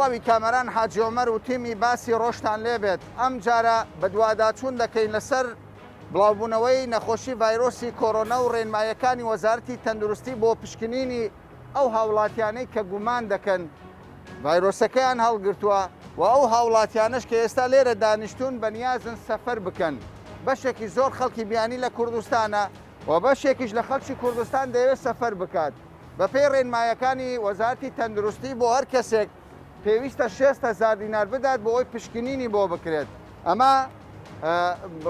بڵاوی کامەران حاجی عومەر و تیمی باسی ڕۆشتان لێبێت ئەم جارە بە دوواداچوون دەکەین لەسەر بڵاوبوونەوەی نەخۆشی ڤایرۆسی کۆرۆنا و ڕێنمایەکانی وەزارەتی تەندروستی بۆ پشکنینی ئەو هاوڵاتیانەی کە گومان دەکەن ڤایرۆسەکەیان هەڵگرتووە و ئەو هاوڵاتیانش کە ئێستا لێرە دانیشتون بەنیازن سەفەر بکەن. بەشێکی زۆر خەڵکی بیانی لە کوردستانە و بەشێکیش لە خەڵکی کوردستان دەوێت سەفەر بکات. بە پێی ڕێنمایەکانی وەزارەتی تەندروستی بۆ هەر کەسێک پێویستە 6,000 دینار بدات بۆ ئەوی پشکنینی بۆ بکرێت. ئەمە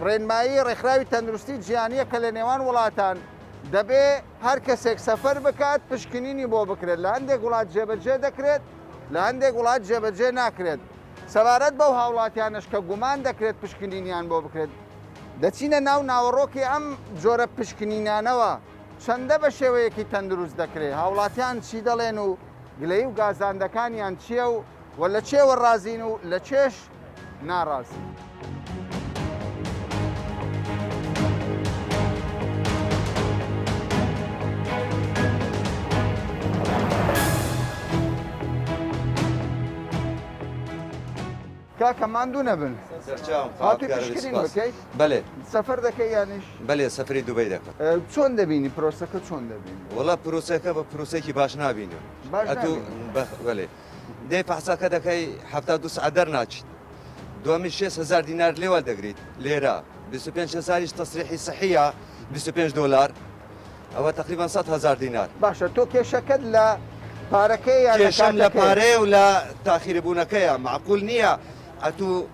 ڕێنمایی ڕێکخراوی تەندروستی جیهانیە کە لە نێوان وڵاتان دەبێ هەر کەسێک سەفەر بکات پشکنینی بۆ بکرێت. لە هەندێک وڵات جێبەجێ دەکرێت، لە هەندێک وڵات جێبەجێ ناکرێت. سەبارەت بەو هاوڵاتیانش کە گومان دەکرێت پشکنینیان بۆ بکرێت دەچینە ناو ناوەڕۆکی ئەم جۆرە پشکنینانەوە چەندە بە شێوەیەکی تەندروست دەکرێت. هاوڵاتیان چی دەڵێن و گلەی و گازاندەکانیان چییە و لە چێوە ڕازین و لە چێش ناڕازین. کاکە ماندوو نەبن هاتووی پشکنین بکەیت؟ بەڵێ سەفەر دەکەی یانیش؟ بەڵێ سەفری دوبەی دەکەم. چۆن دەبینی پرۆسەکە چۆن دەبینی؟ وەڵا پرۆسەکە بە پرۆسێکی باش نابینم. بەڵێ دێ پاسەکە دەکەی 72 ساعت دەرناچیت. دومی 6,000 دینار لێوە دەگریت لێرە 25,000 تەسریحی سەحیە 25 دلار ئەوە تقریبا 100,000 دینار. باشە تۆ کێشەکەت لە پارەکەی یان کێشەم لە پارەیە و لە تاخیربوونەکەیە معقول نییە ئەتوو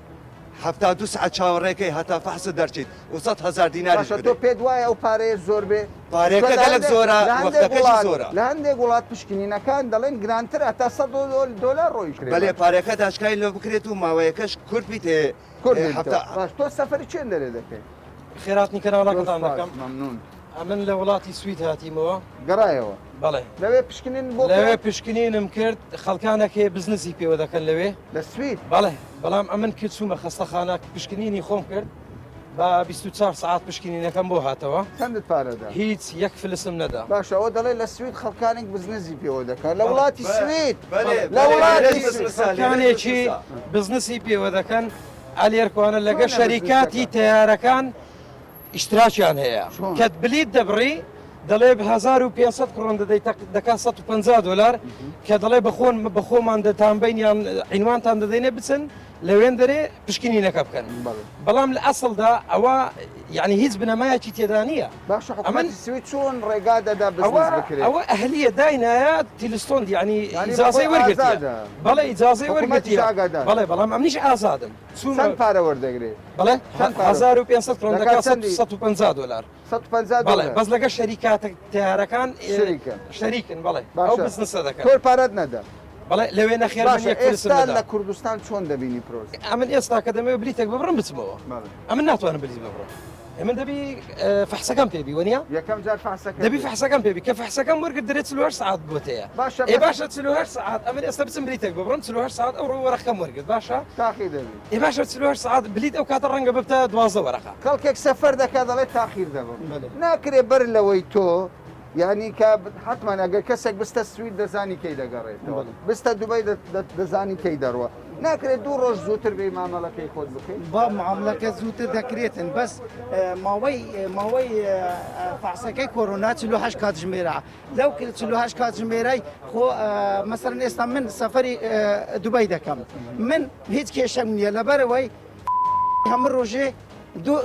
72 ساعت چاوەڕێکەکەی هەتا فەحسە دەرچیت و 100,000 دینار. باشە تۆ پێت وایە ئەو پارەیە زۆر بێ؟ پارێکە گەلک زۆرە وەختەکەش زۆرە. لە هەندێک وڵات پشکنینەکان دەڵێن گرانتر هەتا 100 دلار ڕۆیشت. بەڵێ پارێکە داشکای لێ بکرێت و ماوەیەکەش کورت بیتێ. باش تۆ سەفەری چێن دەرێ دەکەی؟ خێراتنی کەناڵەکەتان دەکەم. مەمنون. ئەمن لە وڵاتی سوید هاتیمەوە گەڕایەوە. بەڵێ لەوێ پشکنین بۆ لەوێ پشکنینم کرد خەڵکانێکی بزنسی پێوە دەکەن لەوێ لە سوید. بەڵێ بەڵام ئەمن کرد چوومە خەستەخانە پشکنینی خۆم کرد بە 24 ساعت پشکنینەکەم بۆ هاتەوە. چەندت پارەدا؟ هیچ یەک فلسم نەدا. باشە ئەوە دەڵێ لە سوید خەڵکانێک بزنسی پێوە دەکەن لە وڵاتی سوید. لە وڵاتی خەڵکانێکی بزنسی پێوە دەکەن ئالێرکوانە لەگە شەریکاتی تیارەکان ئیشتراکیان هەیە کەت بلیت دەبڕی دەڵێ 1500 کڕۆن دەدەی دەکا 150 دلار کە دەڵێ بە خۆمان دەتانبینیان عینوانتان دەدەینێ بچن لەوێن دەرێ پشکنینەکە بکەن. بەڵام لە ئەسڵدا ئەوە یعنی هیچ بنەمایەکی تێدا نییە. باشە حکومەتی سوید چۆن ڕێگا دەدا بزنس بکرێت؟ ئەوە ئەهلیە داینایە تیلستۆند یعنی ئیجازەی وەرگرتیە. بەڵێ ئیجازەی وەرگرتیە. بەڵێ بەڵام ئەمنیش ئازادم. چەند پارە وەردەگرێت؟ بەڵێ 1500 کڕۆن دەکات 150 دلار. 150 بەڵێ بەس لەگە شەریکاتە تیارەکان شەریکن بەڵێ ئەو بزنسە دەکەن. تۆ پارەت نەدا؟ بەڵێ لەوێ نەخێر ئێستا لە کوردستان چۆن دەبینی پرۆس؟ ئەمن ئێستا کە دەمەوێت بلیتێک ببڕم بچمەوە ئەمن ناتوانم بلیت ببڕم. ئەمن دەبی فەحسەکەم پێبی وەنیە؟ یەکەم جار فەحسەکە دەبی فەحسەکەم پێبی کە فەحسەکەم وەرگرت دەرێت 48 ساعت بۆتەیە. باشە 48 ساعت ئەمن ئێستا بچم بلیتێک ببڕم 48 ساعت ئەو وەرەقەکەم وەرگرت باشە؟ تاخیر دەبی. باشە 48 ساعت بلیت ئەو کاتە ڕەنگە ببتە 12 وەرەقە. خەڵکێک سەفەر دەکات دەڵێت تاخیر دەبم. ناکرێ بەر لەوەی تۆ یعنی کە حتمان ئەگەر کەسێک بستە سوید دەزانی کەی دەگەڕێتەوە بستە دوبەی دەزانی کەی دەڕوە ناکرێت 2 ڕۆژ زووتر بێ مامەڵەکەی خۆت بکەیت با معاملەکە زووتر دەکرێتن بەس ماوەی فەحسەکەی کۆرۆنا 48 کاتژمێرە لەو 48 کاتژمێرەی خۆ مەسەرەن ئێستا من سەفەری دوبەی دەکەم من هیچ کێشەم نییە لەبەرەوەی هەموو ڕۆژێ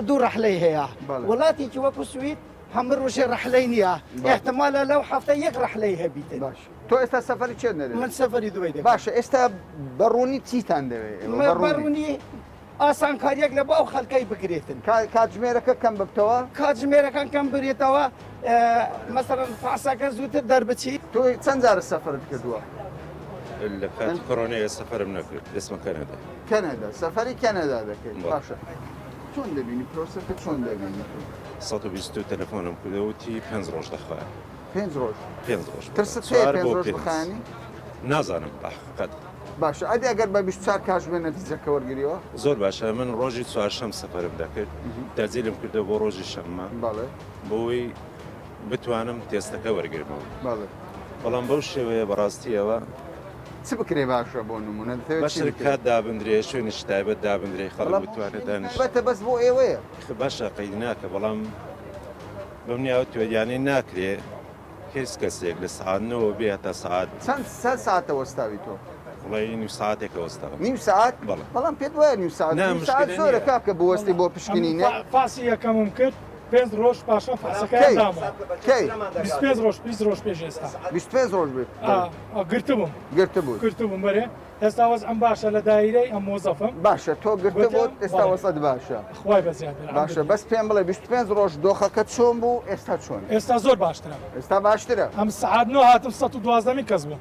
دوو ڕەحلەی هەیە وڵاتێکی وەکو سوید هەموو ڕۆژێ ڕەحلەی نییە احتمالە لەو هەفتە یەک ڕەحلەی هەبیتن. تۆ ئێستا سەفەری چێن دەرێت؟ من سەفەری دوبەی دەکەم. باشە ئێستا بەڕوونی چیتان دەوێت؟ بەڕوونی ئاسانکاریەک لە بۆ ئەو خەڵکەی بکرێتن. کاتژمێرەکە کەم بکتەوە؟ کاتژمێرەکان کەم برێتەوە مەسەرەن فەحسەکە زووتر دەربچیت. تۆ چەند جارە سەفەرت کردووە؟ لە کاتی کۆرۆنای سەفەرم نەکرد دەستمە کەنەدا. کەنەدا سەفەری کەنەدا دەکەیت باشە. چۆن دەبینی پرۆسەکە چۆن دەبینی؟ 120 تەلەفۆنم کردەوتی 5 ڕۆژ دەخوایە. 5 ڕۆژ؟ 5 ڕۆژ. ترست هەیە 5 ڕۆژ بخانی؟ نازانم بەحقیقەت. باشە ئەدی ئەگەر بە 24 کاتژمێر نەتیجەکە وەرگریەوە؟ زۆر باشە من ڕۆژی چوارشەم سەفەرم دەکرد دەرجێلم کردەوە بۆ ڕۆژی شەممە بۆی بتوانم تێستەکە وەرگرمەوە. بەڵام بەو شێوەیە بەڕاستیەوە چ بکرێ باشە بۆ نمونە دەتەوێت چی بکرێت؟ بەشرکات دابدرێ شوێنی تایبەت دابدرێ خەڵک بتوانێت دانیش بەتە بەس بۆ ئێوەیە باشە قەید ناکە بەڵام بەمنیاوە توێریانەی ناکرێ هیچ کەسێک لە سعاتنەوە بێ تا سعات چەند ساعتە وەستاوی تۆ؟ وڵی نی ساعتێکە وەستاوە نیم ساعت؟ بەڵێ. بەڵام پێت وایە نیم ساعت نا، نیم ساعت مشکلە زۆرە نییە. کاکە بوەستی بۆ پشکنینە فاسی یەکەمم کرد 5 ڕۆژ پاشە فاسەکە کەی؟ داما کەی 25 ڕۆژ 20 ڕۆژ پێش ئێستا 25 ڕۆژ بێت گرتبووم گرتبوو گرتبووم بەرێ ئێستا وەز ئەم باشە لە دایرەی ئەم مۆزەفم باشە تۆ گرتبووت ئێستا وەسەد باشە خوای بەزیاد باشە بەس پێم بڵێ 25 ڕۆژ دۆخەکەت چۆن بوو ئێستا چۆن ئێستا زۆر باشترە ئێستا باشترە ئەم سعات 9 هاتم 112 کەس بوو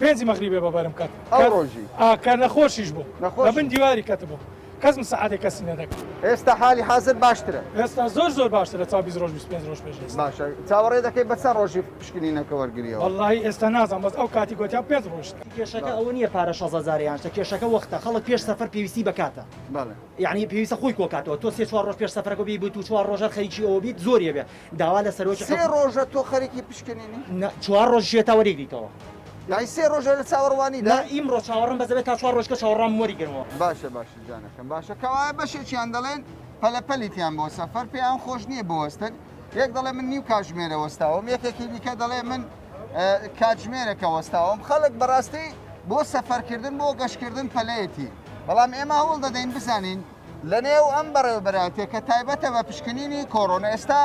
پێنجی مەغریبێ بەبارم کات ئەو ڕۆژی کە نەخۆشیش بوو نەخۆش. لە بن دیواری کەت بوو کەسم سعاتێک کەسی نەدەکەم ئێستا حالی حاضر باشترە ئێستا زۆر باشترە تا 20 ڕۆژ 25 ڕۆژ پێش ئێستا باشە چاوەڕێ دەکەی بە چەند ڕۆژی پشکنینەکە وەرگریەوە واللهی ئێستا نازانم بەس ئەو کاتی گوتیان 5 ڕۆژ کێشەکە ئەوە نییە پارە 6,000 شتە کێشەکە وەختە خەڵک پێش سەفەر پێویستی بکاتە بەڵێ یعنی پێویستە خۆی کۆکاتەوە تۆ 3-4 ڕۆژ پێش سەفرەکە بی بوو 4 ڕۆژە خەریکی ئەوە بیت زۆریە بێ داوا لە سەرۆکی سێ ڕۆژە تۆ خەریکی پشکنینی 4 ڕۆژ ژێتا وەرێگریتەوە یعنی سێ ڕۆژە لە چاوەڕوانیدا لا ئیمڕۆ چاوەڕم بەزەبێت تا 4 ڕۆژکە چاوەڕام وەری گرمەوە باشە جانەکەم باشە کەوایە بەشێکیان دەڵێن پەلەپەلیتیان بۆ سەفەر پێیان خۆش نییە بوەستن یەک دەڵێ من نیو کاتژمێرە وەستاوم یەکێکی دیکە دەڵێ من کاتژمێرەکە وەستاوم خەڵک بەڕاستی بۆ سەفەرکردن بۆ گەشتکردن پەلەیەتی بەڵام ئێمە هەوڵ دەدەین بزانین لە نێو ئەم بەڕێوەبەراتێک کە تایبەتە بە پشکنینی کۆڕۆنا ئێستا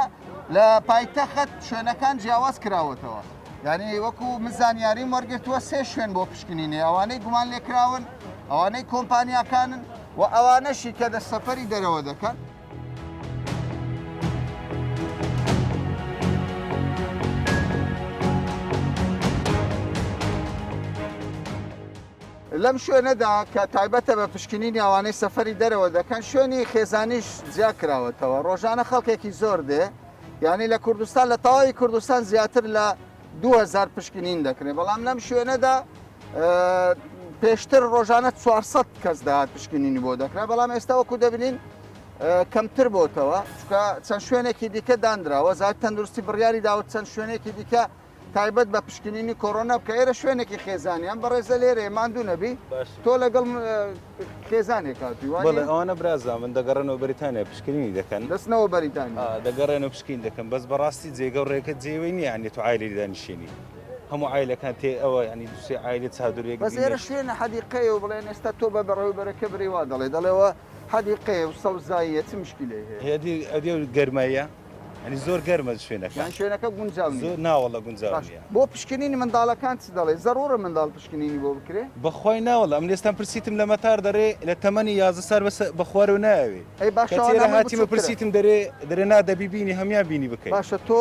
لە پایتەخت شوێنەکان جیاواز کراوەتەوە یعنی وەکو من زانیاریم وەرگرتووە سێ شوێن بۆ پشکنینێ ئەوانەی گومان لێکراون ئەوانەی کۆمپانیاکانن و ئەوانەشی کە دە سەفەری دەرەوە دەکەن لەم شوێنەدا کە تایبەتە بە پشکنینی ئەوانەی سەفەری دەرەوە دەکەن شوێنی خێزانیش جیا کراوەتەوە ڕۆژانە خەڵکێکی زۆر دێ یعنی لە کوردستان لە تەواوی کوردستان زیاتر لە 2000 پشکنین دەکرێت بەڵام لەم شوێنەدا پێشتر ڕۆژانە 400 کەس داهات پشکنینی بۆ دەکرێت بەڵام ئێستا وەکو دەبینین کەمتر بۆتەوە چکە چەند شوێنێکی دیکە دانراوە زار تەندروستی بڕیاری داوت چەند شوێنێکی دیکە تایبەت بە پشکنینی کۆڕۆنا بکە ئێرە شوێنێکی خێزانیان بەڕێزە لێرە ماندوو نەبی تۆ لەگەڵ خێزانێک هاتووی بەڵێ ئەوانە برازا من دەگەڕێنەوە بەریتانیا پشکنینی دەکەن دەستنەوە بەریتانیا دەگەڕێنەوە پشکین دەکەن بەس بەڕاستی جێگە و ڕێکە جێوەی نییە عنێت و عایلی دانیشێنی هەموو عیلەکان تێ ئەوە ینی دوسێ عیلە چادرێک بەس ئێرە شوێنە حەدیقەیە و بڵێن ئێستا تۆ بە بەڕێوەبەرەکە بڕیوا دەڵێەوە حەدیقەیە و سەوزاییە چ مشکلێ هەیە ئەدی گەرمایە ئەنی زۆر گەرمە شوێنەکە یان شوێنەکە گونجاو زۆر ناوەڵە گونجاویە بۆ پشکنینی منداڵەکان چ دەڵێ زەڕۆرە منداڵ پشکنینی بۆ بکرێ بەخوای ناوەڵە ئەم لێستان پرسیتم لە مەتار دەڕێ لە تەمەنی 11 سار بە خوارە و ناوێ ئەی باشە کەچێرە هاتیمە پرسیتم دەرێ نادەبی بینی هەمیان بینی بکەیت باشە تۆ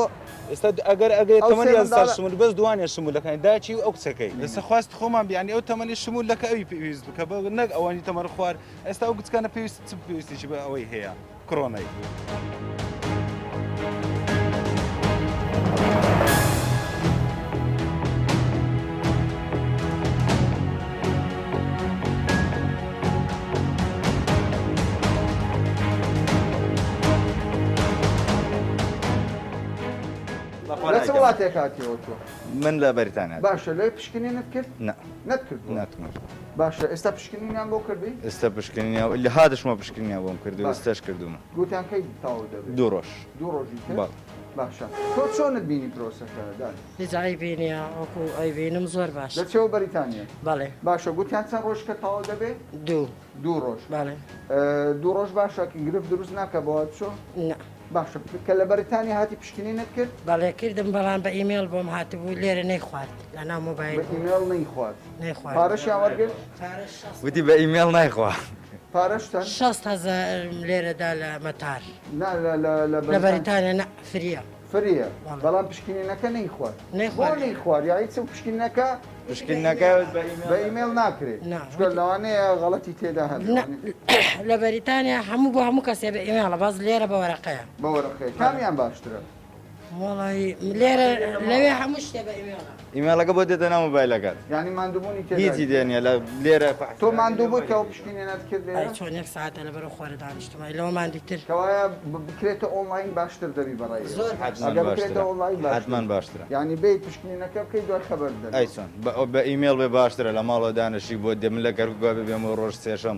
ئێستا ئەگەر تەمەنی 11 سار شمول بەس دوانێ شمولەکانی داچی و ئەو کچەکەی ئێستا خواست خۆمان بیانی ئەو تەمەنی شمولەکە ئەوی پێویست بکە بە نەک ئەوانی تەمەر خوار ئێستا ئەو گچکانە پێویست چ پێویستیی بە ئەوەی هەیە کڕۆنەی لە چ وڵاتێک هاتیەوە تۆ من لە بەریتانیا باشە لێ پشکنینت کرد نەتکرد ناتکرد باشە ئێستا پشکنینیان بۆ کردی ئێستا پشکنینیا لە هادشمە پشکنیا بۆم کردو ئێستاش کردومە گوتیان کەی تاوە دەبێت دوو ڕۆژ دوو ڕۆژی کرد باڵ باشە تۆ چۆنت بینی پرۆسەکە دان هیچ ئایبینە وەکو ئەیبینم زۆر باش دەچێەوە بەریتانیا بەڵێ باشە گوتیان چەند ڕۆژ کە تاوە دەبێت دوو ڕۆژ بەڵێ دوو ڕۆژ باشە گرفت دروست ناکە بۆ چۆ نه باشە کە لە بەریتانیا هاتی پشکنینت کرد بەڵێ کردم بەڵام بە ئیمێل بۆم هاتبوو لێرە نەیخوارد لە ناو مۆبایل بە ئیمێل نەیخوارد نەیخوارد پارەشیان وەرگرت وتی بە ئیمێل نایخوا پارەشتان 6,000 لێرەدا لە مەتار لە لە بەریتانیا نە فریە فریە بەڵام پشکنینەکە نەیخوارد نەیخوارد. بۆ نەیخوارد یاهی چ پشکنینەکە پشکنینەکە بە ئیمێل ناکرێت لەوانەیە غەڵەتی تێدا هەبێت لە بەریتانیا هەموو بۆ هەموو کەسێ بە ئیمێڵە باز لێرە بە وەرەقەیە بە وەرەقەیە کامیان باشترە والله ليرة لوي حمش تبع إيميلا ئیمێڵەکە بۆ دێتە ناو مۆبایلەکەت یعنی ماندووبوونی هیچی تێدا دێنیە لە لێرە تۆ ماندوو بووی کە ئەو پشکنینەت کرد أي لێرە شو نفس ساعة أنا بروح ورد عن اجتماعي لو ما عندي تر کەوایە بکرێتە ئۆنلاین باشتر دەبی بەڕای زۆر ئەگەر بکرێتە ئۆنلاین حتمان باشترە یعنی بێ پشکنینەکە بکەی دوای خەبەر دەن ئەیچۆن بە ئیمێل بێ باشترە لە ماڵەوە دانشی بۆ دێ من لە گەرگوا بێم و ڕۆژ سێشەم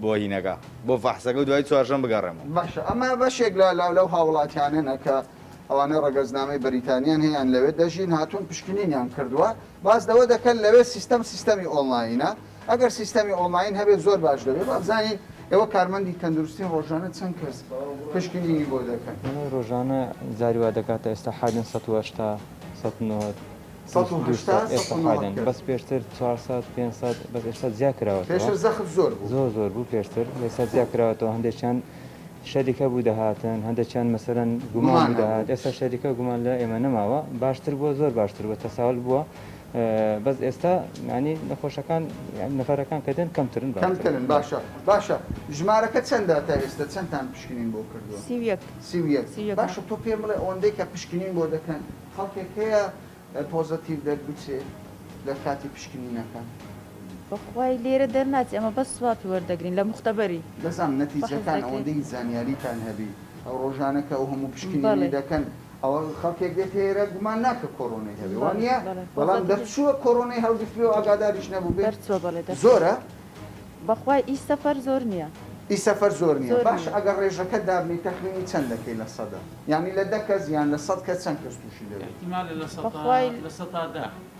بۆ هینەکە بۆ فەحسەکە و دوای چوارشەم بگەڕێمەوە باشە ئەمە بەشێک لەو هاوڵاتیانێنە کە ئەوانە ڕەگەزنامەی بەریتانیان هەیەیان لەوێ دەژین هاتوون پشکنینیان کردووە باز دەوە دەکەن لەوێ سیستەمی ئۆنلاینە ئەگەر سیستەمی ئۆنلاین هەبێت زۆر باش دەبێت بازانین ئێوە کارمەندی تەندروستی ڕۆژانە چەند کەس پشکنینی بۆ دەکەن ڕۆژانە زاریوا دەکاتە ئێستا حادن 180 بەس پێشتر 400 500 بەس ئێستا زیاد کراوە پێشتر زەخت زۆر بوو زۆر بوو پێشتر ئێستا زیاد کراوەتەوە هەندێکیان شەریکە بوو دەهاتن هەندێکیان مەسەرەن گومان دەهات ئێستا شەریکە گومان لە ئێمە نەماوە باشتر بووە زۆر باشتر بووە تەساوڵ بووە بەس ئێستا ینی نەخۆشەکان نەفەرەکان کە دێن کەمترن کەمترن باشە ژمارەکە چەندە تا ئێستا چەندتان پشکنین بۆ کردووە سی باشە تۆ پێم بڵێ ئەوەندەی کە پشکنین بۆ دەکەن خەڵکێک هەیە پۆزەتیڤ دەربچێت لە کاتی پشکنینەکان بەخوای لێرە دەرناچی ئەمە بەس سواپی وەردەگرین لە مختەبەری دەزانم نەتیجەکان ئەوەندەی زانیاریتان هەبی ئەو ڕۆژانەکە ئەو هەموو پشکنینی دەکەن ئەوە خەڵکێک دێت هێرە گومان ناکە کۆڕۆنەی هەبێ وانە بەڵام دەرچووە کۆڕۆنەی هەڵگرتوێ و ئاگاداریش نەبوو بێت زۆرە بەخوای ئی سەفەر زۆر نییە ئی سەفەر زۆر نییە باش ئەگەر ڕێژەکە دابنی تەخمینی چەند دەکەی لە سەدا یعنی لە 10 کەس یان لە 100 کەس چەند کەس تووشی دەبێت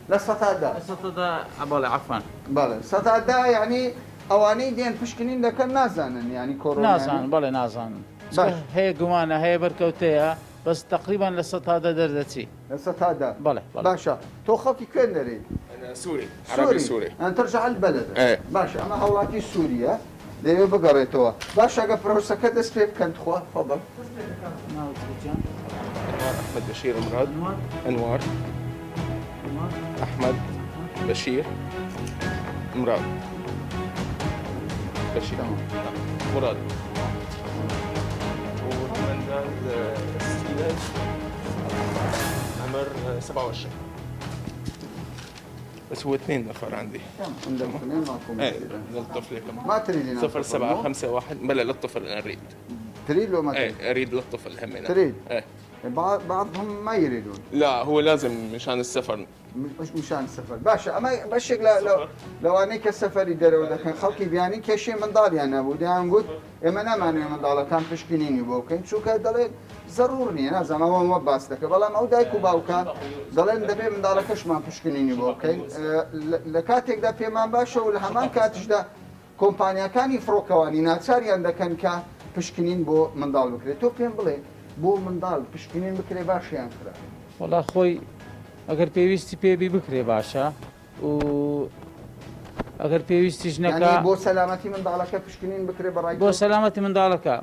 لە سەتادا بەڵێ عەفوان بەڵێ سەتادا یعنی ئەوانەی دێن پشکنین دەکەن نازانن ینی کۆڕۆنا نازان بەڵێ نازانن هەیە گومانە هەیە بەرکەوتەیە بەس تقریبا لە سەتادا دەردەچی لە سەتادا بەڵێ باشە تۆ خەڵکی کوێن دەرێت سوري عربي سوري أن ترجع البلد ايه باش أما هولاتي سوريا دەیێ بگەڕێتەوە باش ئەگە پرۆسەکە دەست پێ بکەن خوا فەضل أحمد بشير مراد أنوار أحمد بشير مراد بشير مراد والمندال ستيلاج عمر 27 بس هو 2 نفر عندي عندك 2 معكم ايه للطفل كمان ما تريد 0751 بلا للطفل انا اريد تريد لو ما تريد؟ ايه اريد للطفل همين تريد؟ ايه بعضهم ما يريدون لا هو لازم مشان السفر مش مشان السفر باشا اما بشك لو اني كسفر يدروا دخن خلقي بياني كشي من ضال يعني ابو ديان قلت اما انا ماني من ضال كان بشكينيني بوكين شو كدل ضرورني انا زعما ما باستك والله ما ودايكو باوكا ضلين دبي من ضال كش ما بشكينيني بوكين لكاتك دا في ما باشا ولا همان كاتش دا كومبانيا كان يفروكواني ناتساري عندكن كا بشكينين بو من ضال بكري تو بين بلي بو من ضال بشكينين بكري باش ينكرا والله خوي ئەگەر پێویستی پێبی بکرێ باشە و ئەگەر پێویستیش نەکا بۆ سەلامەتی منداڵەکە پشکنین بکرێ بەڕای بۆ سەلامەتی منداڵەکە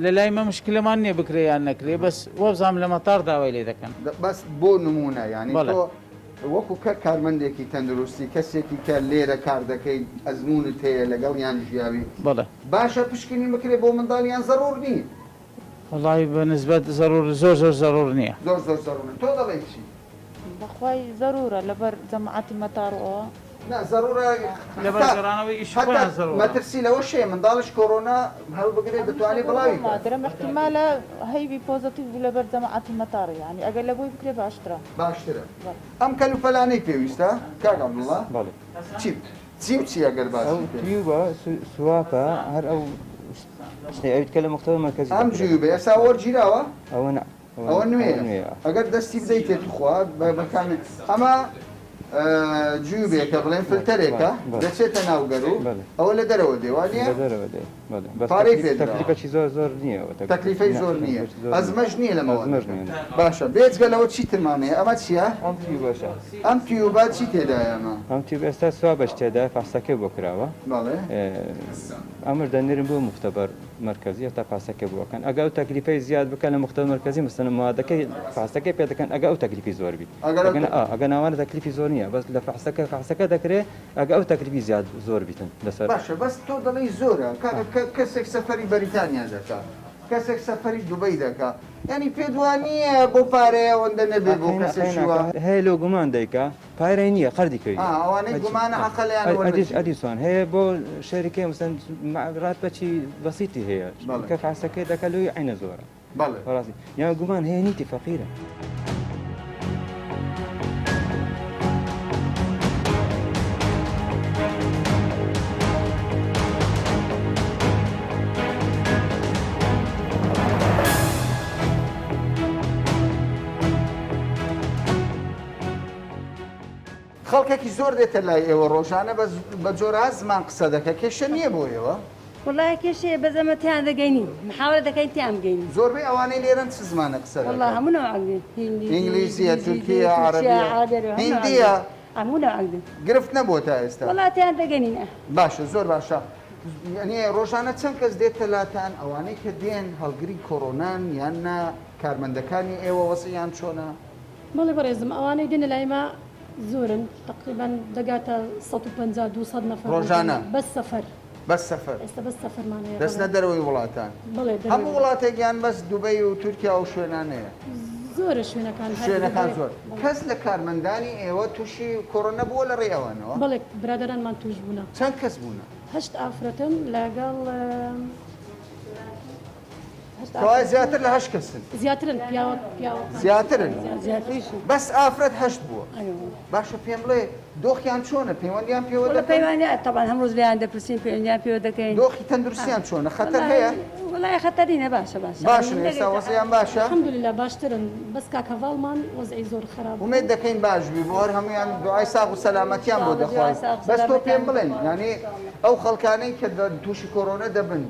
لە لای مە مشکلەمان نییە بکرێ یان نەکرێ بەس وەبزام لە مەتار داوای لێ دەکەن بەس بۆ نمونە ینی تۆ وەکو کە کارمەندێکی تەندروستی کەسێکی کە لێرە کار دەکەی ئەزمونت هەیە لەگەڵ یان ژیاوی بەڵێ باشە پشکنین بکرێ بۆ منداڵیان زەرور نییە وڵی بەنسبەت زەرور زۆر زەرور نییە زۆر زەرور تۆ دەڵێ چی بەخوای زەرورە لەبەر جەماعەتی مەتارەوە زەرورە مەترسی لەوە شێ منداڵش کۆرۆنا هەڵبگرێت دەتوانێت بڵاوی درەم احتیمالە هەیوی پۆزتیڤ بوو لەبەر جەماعەتی مەتارە یعنی ئەگەر لە بۆی بکرێ باشترە ئەم کەلوپەلانەی پێویستە کاک عەبدوڵڵا چی ئەگەر باسی تیوبە سواپە هەر ئەو ئەویت کە لە مختەوە مەرکەزی ئەم جیوبە ئێستا وەرگیراوە ئەوە ئەوە نوێ ئەگەر دەستی بدەیتێت خوا بەکانێ ئەمە جووبێکە بڵێن فلتەرێکە دەچێتە ناوگەر و ئەوە لە دەرەوە دێوانە تەکلیفەی زۆر نییە تەکلیفەی زۆر نییە ئەزمەش نییە لەمەوە باشە بێجگە لەوە چی ترمانەیە ئەمە چییە؟ ئەم تیوبە چی تێدایە ئەمە؟ ئەم تیوب ئێستا سوا بەش تێدا پاسەکەی بۆ کراوە ئەمر دەنێرم بۆ مختەبەر مرکزی هەتا پاسەکە بووەکەن ئەگە ئەو تەکلیفەی زیاد بکەن لە مختەبەر مرکزی مەسەن موادەکەی پاسەکەی پێ دەکەن ئەگە ئەو تەکلیفی زۆر بیت ئەگە ناوانە تەکلیفی زۆر نییە بەس لە فحسەکە دەکرێت ئەگە ئەو تەکلیفی زیاد زۆر بیتن لەسەر باشە بەس تۆ دەڵی زۆرە کەسێک سەفەری بەریتانیا دەکات کەسێک سەفەری دوبەی دەکا ینی پێدوانیە بۆ پارەیە ئەوەندە نەبێت بۆ کەسێکیوە هەیە لۆ گومان دەیکا پارەی نییە قەردیکەوی ئەوانەی گومانە حەقەلیان ئەدیسوان هەیە بۆ شەریکەی مەسەن ڕات بەچی بەسیتی هەیە کە فاسەکەی دەکە لۆی عینە زۆرە ڕاستی یان گومان هەیە نیتی فەقیرە خەڵکێکی زۆر دێتە لای ئێوە ڕۆژانە بە جۆرە زمان قسە دەکە کێشە نییە بۆ ئێوە والله کێشەیە بەزەمە تیان دەگەینی محاولە دەکەین تیان بگەین زۆربەی ئەوانەی لێرەن چ زمانە قسە والله هەموو نەوەعگن ئینگلیزیە تورکیە عەرەبیە هیندیە هەموو نەوەعگن گرفت نەبووە تا ئێستا والله تیان دەگەینە باشە زۆر باشە یعنی ڕۆژانە چەند کەس دێتە لاتان ئەوانەی کە دێن هەڵگری کۆڕۆنان یان نا کارمەندەکانی ئێوە وەسییان چۆنە بەڵێ بەڕێزم ئەوانەی دێنە لایمە زۆرن تقریبا دەگاتە 150 نەفر ڕۆژانە بەس سەفەر بەس سەفەر ئێستا بەس سەفەرمانەیە دەستنە دەرەوەی وڵاتان هەموو وڵاتێکیان بەس دوبەی و تورکیا و شوێنانەیە زۆرە شوێنەکان زۆر کەس لە کارمەندانی ئێوە تووشی کۆڕۆنە بووە لە ڕێەوەنەوە بەڵێ برادرانمان توش بوونە چەند کەس بوونە 8 ئافرەتن لەگەڵ کەوای زیاتر لە 8 کەسن زیاترن زیاترن بەس ئافرەت 8 بووە باشە پێم بڵێ دۆخیان چۆنە پەیوەندیان پێوە پەیوانە تەبان هەمڕۆژ لێیان دەپرسین پەیوەندیان پێوە دەکەین دۆخی تەندروستیان چۆنە خەتەر هەیە وڵای خەتەرینە باشە باشن ئێستا وەزیان باشە الحەمدولillah باشترن بەس کاکە ڤاڵمان وەزعی زۆر خراپ ومێد دەکەین باش بی بۆ هەر هەمویان دوعای ساغ و سەلامەتیان بۆ دەخوای بەس تۆ پێم بڵێن یعنی ئەو خەڵکانەی کە تووشی کۆڕۆنە دەبن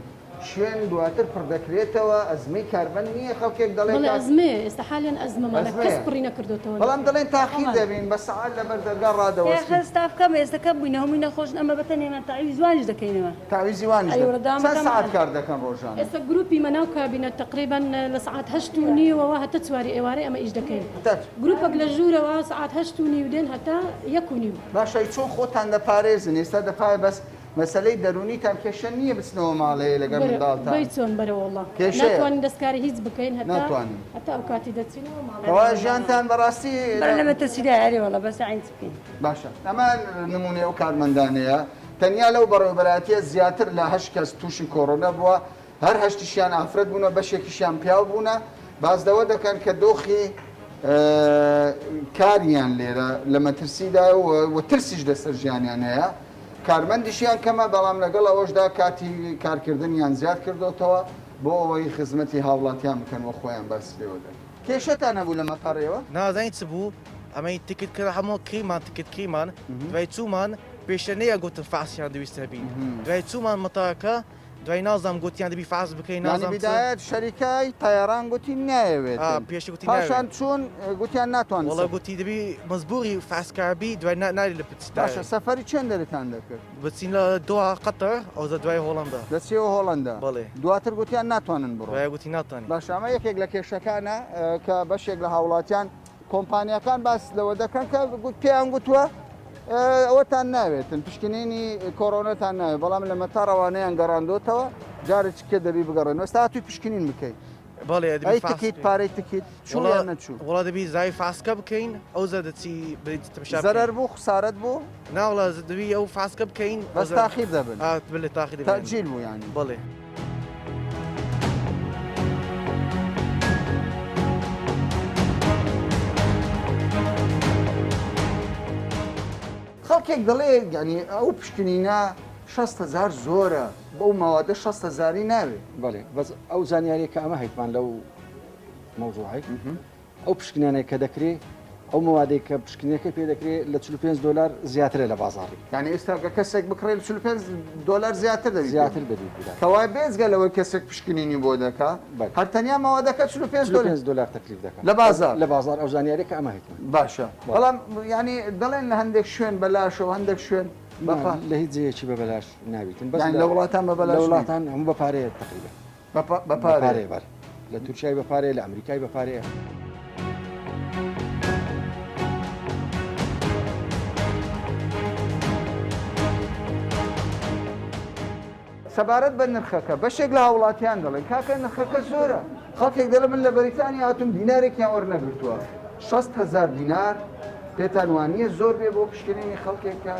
شوێن دواتر پڕ دەکرێتەوە ئەزمەی کاربەن نییە خەڵکێک دەڵێن ئەزمێ ئێستا حالیان ئەزمەمە کەس پڕی نەکردوتەوە بەڵام دەڵێن تاخیر دەبین بە سەعات لەبەر دەرگا ڕادەوەستین ستافکەم ئێستاکە بووینە هەمووی نەخۆشن ئەمە بەتەنێمە تاویزی وانش دەکەینەوە تاویزی وانش چەند سەعات کار دەکەن ڕۆژانە ئێستا گروپی مەناو کابینە تقریبا لە سعات 8:30 هەتا چواری ئێوارەی ئەمە ئیش دەکەین گروپێک لە ژوورەوە سعات 8:30 دێن هەتا 1:30 باشە چۆن خۆتان دەپارێزن ئێستا دەپارێ بەس مەسلەی دەرونیتان کێشە نییە بچنەوە ماڵەیە لەگەڵ منداڵتان بەی چۆن بەرەوەڵڵا ناتوانین دەستکاری هیچ بکەین هەتا ئەو کاتی دەچینەوە ماڵەوە ژیانتان بەڕاستی لەمە تەسیدایاریوەڵە بەس عین بکەین باشە ئەمە نمونێ ئەو کارمەندانەیە تەنیا لەو بەڕێوەبەراتیە زیاتر لە 8 کەس تووشی کۆڕۆنە بووە هەر هەشتیشیان ئافرەت بوونە بەشێکیشیان پیاو بوونە بازدەوە دەکەن کە دۆخی کاریان لێرە لە مەترسیدا و ترسیش لەسەر ژیانیان هەیە کارمەندیشیان کەمە بەڵام لەگەڵ ئەوەشدا کاتی کارکردنیان زیاد کردوتەوە بۆ ئەوەی خزمەتی هاوڵاتیان بکەنەوە خۆیان باسی لێوە دەن کێشەتان نەبوو لە مەقەڕێەوە نازانیت چ بوو ئەمەی تکت کرد هەموو کریمان تکت کریمان دوای چوومان پێشەنەیە گوتن فاسیان دەویستە بین دوای چوومان مەتاکە دوای نازام گوتیان دەبی فاز بکەین نازام بدایەت شەریکای تایەران گوتی نایەوێت پێشی گوتی پاشان چۆن گوتیان ناتوان وڵا گوتی دەبی مزبوری فاسکاربی دوای ناری لە باشە سەفەری چەند دەرتان دەکرد بچین لە دوا قەتەر ئەو دوای هۆڵندا دەچێەوە هۆڵندا بەڵێ دواتر گوتیان ناتوانن بڕۆ دوای گوتی ناتوانین باش ئەمە یەکێک لە کێشەکانە کە بەشێک لە هاوڵاتیان کۆمپانیەکان باس لەوە دەکەن کە پێیان گوتووە ئەوەتان ناوێتن پشکنینی کۆڕۆنەتان ناوێت بەڵام لە مەتا ڕەوانەیان گەڕاندۆتەوە جارێک کێ دەبی بگەڕێن ئێستا توی پشکنین بکەیت بەڵێ تکیت پارەی تکیت چوڵیان نەچوو وڵا دەبی زای فاسکە بکەین ئەو زەدەچی زەرەر بوو خسارەت بوو ناوڵا دەبی ئەو فاسکە بکەین بەس تاخیر دەبن بڵێ تاخیر تەجیل بوو یانی بڵێ خەڵکێک دەڵێ ینی ئەو پشکنینە 6,000 زۆرە بەو ماوەدە 6,000 ناوێت بەڵێ بەس ئەو زانیاریە کە ئەمە هەیتمان لەو مەوزوعی ئەو پشکنیانەیە کە دەکرێت ئەو موادێک کە پشکنیەکە پێ دەکرێت لە 45 دلار زیاترە لە بازاڕی یعنی ئێستا کە کەسێک بکڕێت 45 دلار زیاتر دەبێت زیاتر دەبێت کەوای بێزگە لەوەی کەسێک پشکنینی بۆ دەکا هەرتەنیا ماوەدەکە 45 دلار تەکلیف دەکات لە بازار ئەو زانیاریە کە ئەمە هەیتمان باشە بەڵام ینی دەڵێن لە هەندێک شوێن بەلاشەوە هەندێک شوێن لە هیچ جەیەکی بە بەلاش ناویتن لە وڵاتان بە بەلاش لە وڵاتان هەموو بە پارەیە تقریبا بە پارەیە لە تورکیای بە پارەیە لە ئەمریکای بە پارەیە سەبارەت بە نرخەکە بەشێک لە هاوڵاتیان دەڵێن کاکە نرخەکە زۆرە خەڵکێک دەڵێ من لە بەریتانیا هاتووم دینارێکیان وەرنەگرتووە 6,000 دینار پێتان وانییە زۆر بێ بۆ پشکنینی خەڵکێکە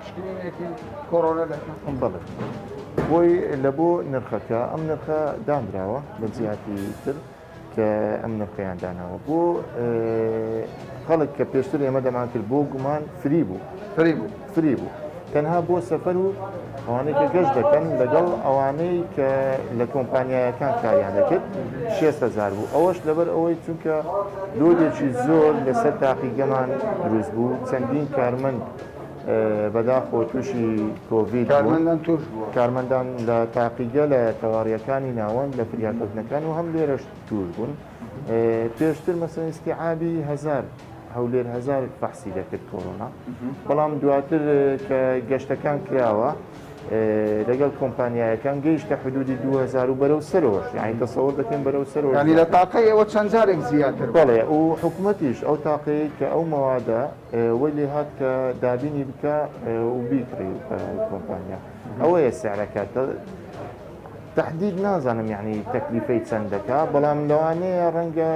پشکنینێکی کۆڕۆنە دەکەن بڵێ بۆی لە بۆ نرخەکە ئەم نرخە دانراوە بە زیاتی تر کە ئەم نرخیان داناوە بۆ خەڵک کە پێشتر ئێمە دەمان کرد بۆ گومان فری بوو تەنها بۆ سەفەر و ئەوانەی کە گەشت دەکەن لەگەڵ ئەوانەی کە لە کۆمپانیایەکان کاریان دەکرد 6,000 بوو ئەوەش لەبەر ئەوەی چونکە لۆدێکی زۆر لەسەر تاقیگەمان دروست بوو چەندین کارمەند بەداخۆ تووشی کۆڤید کارمەندان لە تاقیگە لە تەواڕیەکانی ناوەند لە فریاکەوتنەکان و هەم لێرەش توش بوون پێشتر مەسەڵەن ئیستیعابی 1000 هەولێر 1000 بەحسی دەکرد کۆڕۆنا بەڵام دواتر کە گەشتەکان کراوە لەگەڵ کۆمپانیایەکان گەیشتە حدودی 2000 و بەرەو سەرۆش یعنی تەسەووڕ دەکەین بەرەو سەرۆش ینی لە تاقەی ئەوە چەند جارێک زیاتر بەڵێ و حکوومەتیش ئەو تاقەیە کە ئەو مەوادە وەی لێ هات کە دابینی بکە و بیکڕی کۆمپانیا ئەوەیە سعرەکە تحدید نازانم یعنی تەکلیفەی چەندەکە بەڵام لەوانەیە ڕەنگە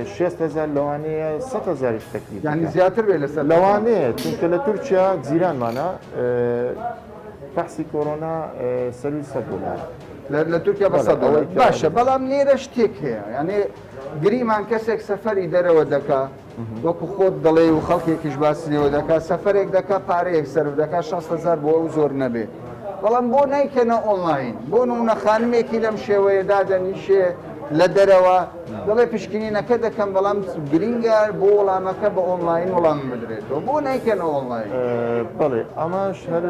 6,000 لەوانەیە 100,000 تەکلیف ینی زیاتر بێ لەسەر لەوانەیە چونکە لە تورکیا جیرانمانە بەحسی کۆڕۆنا سەروی $100 لە تورکیا بە $100 باشە بەڵام لێرە شتێک هەیە یعنی گریمان کەسێک سەفەری دەرەوە دەکا وەکو خۆت دەڵێ و خەڵکێکیش باسیەوە دەکا سەفەرێک دەکا پارەیەک سەرف دەکا 6,000 بۆ ئەو زۆر نەبێ بەڵام بۆ نایکەنە ئۆنلاین بۆ نمونە خانمێکی لەم شێوەیەدا دەنیشێ لە دەرەوە دەڵێ پشکنینەکە دەکەم بەڵام گرینگە بۆ وەڵامەکە بە ئۆنلاین وەڵام بدرێتەوە بۆ نایکەنە ئۆنلاین بەڵێ ئەماش هەر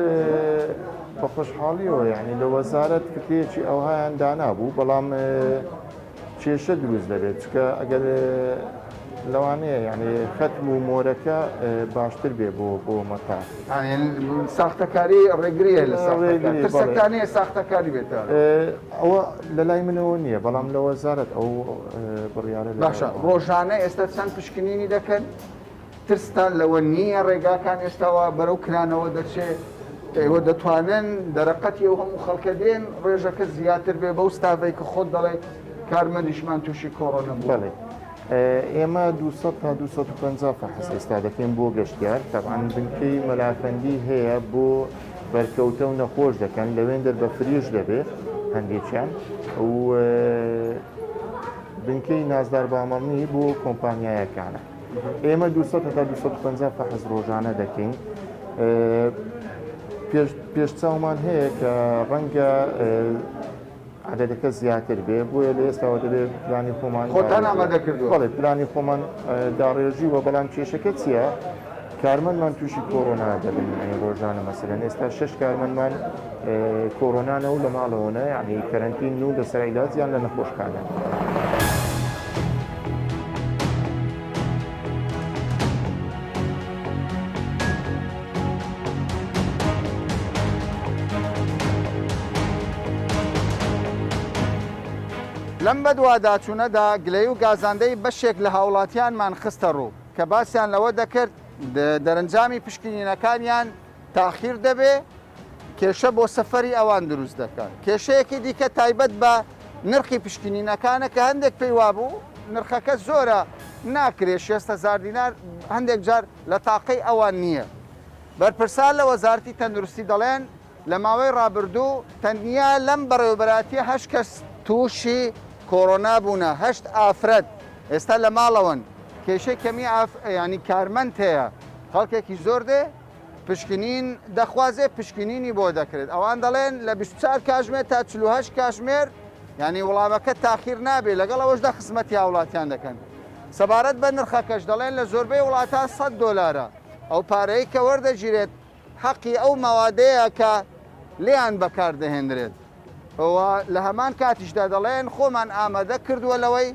بە خۆشحاڵیەوە یعنی لە وەزارەت فکرێکی ئەوهایان دانابوو بەڵام کێشە دروست دەبێت چکە ئەگەر لەوانەیە یعنی خەتم و مۆرەکە باشتر بێ بۆ مەتا ساختەکاری ڕێگریە لە سەکانەیە ساختەکاری بێتە ئەوە لە لای منەوە نییە بەڵام لە وەزارەت ئەو بڕیارە باشە ڕۆژانە ئێستا چەند پشکنینی دەکەن ترستان لەوە نییە ڕێگاکان ئێستاوە بەرەو کرانەوە دەچێت ئێوە دەتوانن دەرەقەتی ئەو هەموو خەڵکە دێن ڕێژەکە زیاتر بێ بەو ستاڤەی کە خۆت دەڵێت کارمەندیشمان تووشی کۆڕۆنە بڵێ ئێمە 200 تا 250 فەحس ئێستا دەکەین بۆ گەشتیار تەبعاً بنکەی مەلافەندی هەیە بۆ بەرکەوتە و نەخۆش دەکەن لەوێن دەر بە فریش دەبێت هەندێکیان و بنکەی نازدار بامەڵنی بۆ کۆمپانیایەکانە ئێمە 200 تا 250 فەحس ڕۆژانە دەکەین پێشچاومان هەیە کە ڕەنگە عدەدەکە زیاتر بێ بۆیە لە ئێستاوە دەبێت پلانی خۆمان خۆتان ئامادە کردووە بەڵێ پلانی خۆمان داڕێژیوە بەڵام کێشەکە چییە؟ کارمەندمان تووشی کۆڕۆنا دەبن ڕۆژانە مەسەلەن ئێستا 6 کارمەندمان کۆڕۆنانە و لە ماڵەوەنە یعنی کەرەنتین و لەسەر عیلاجیان لە نەخۆشخانە. لەم بەدواداچوونەدا گلەی و گازاندەی بەشێک لە هاوڵاتیانمان خستە ڕوو کە باسییان لەوە دەکرد دەرەنجامی پشکنینەکانیان تاخیر دەبێ کێشە بۆ سەفەری ئەوان دروست دەکات کێشەیەکی دیکە تایبەت بە نرخی پشکنینەکانە کە هەندێک پێی وابوو نرخەکە زۆرە ناکرێت 6,000 دینار هەندێک جار لە تاقەی ئەوان نییە بەرپرسان لە وەزارەتی تەندروستی دەڵێن لە ماوەی ڕابردوو تەنیا لەم بەڕێوەبەراتیە 8 کەس تووشی کۆڕۆنا بوونە 8 ئافرەت ئێستا لە ماڵەوەن کێشەی کەمی ینی کارمەند هەیە خەڵکێکی زۆر دێ پشکنین دەخوازێ پشکنینی بۆ دەکرێت ئەوان دەڵێن لە 24 کاتژمێر تا 48 کاتژمێر ینی وەڵامەکە تاخیر نابێت لەگەڵ ئەوەشدا خزمەتی هاوڵاتیان دەکەن سەبارەت بە نرخەکەش دەڵێن لە زۆربەی وڵاتە $100 ئەو پارەی کە وەردەگیرێت حەقی ئەو مەوادەیە کە لێیان بەکاردەهێنرێت لە هەمان کاتیشدا دەڵێن خۆمان ئامادە کردووە لەوەی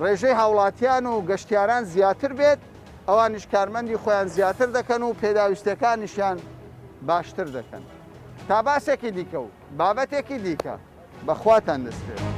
ڕێژەی هاوڵاتیان و گەشتیاران زیاتر بێت ئەوانیش کارمەندی خۆیان زیاتر دەکەن و پێداویستەکانیشیان باشتر دەکەن تا باسێکی دیکە و بابەتێکی دیکە بەخواتان دەستێت.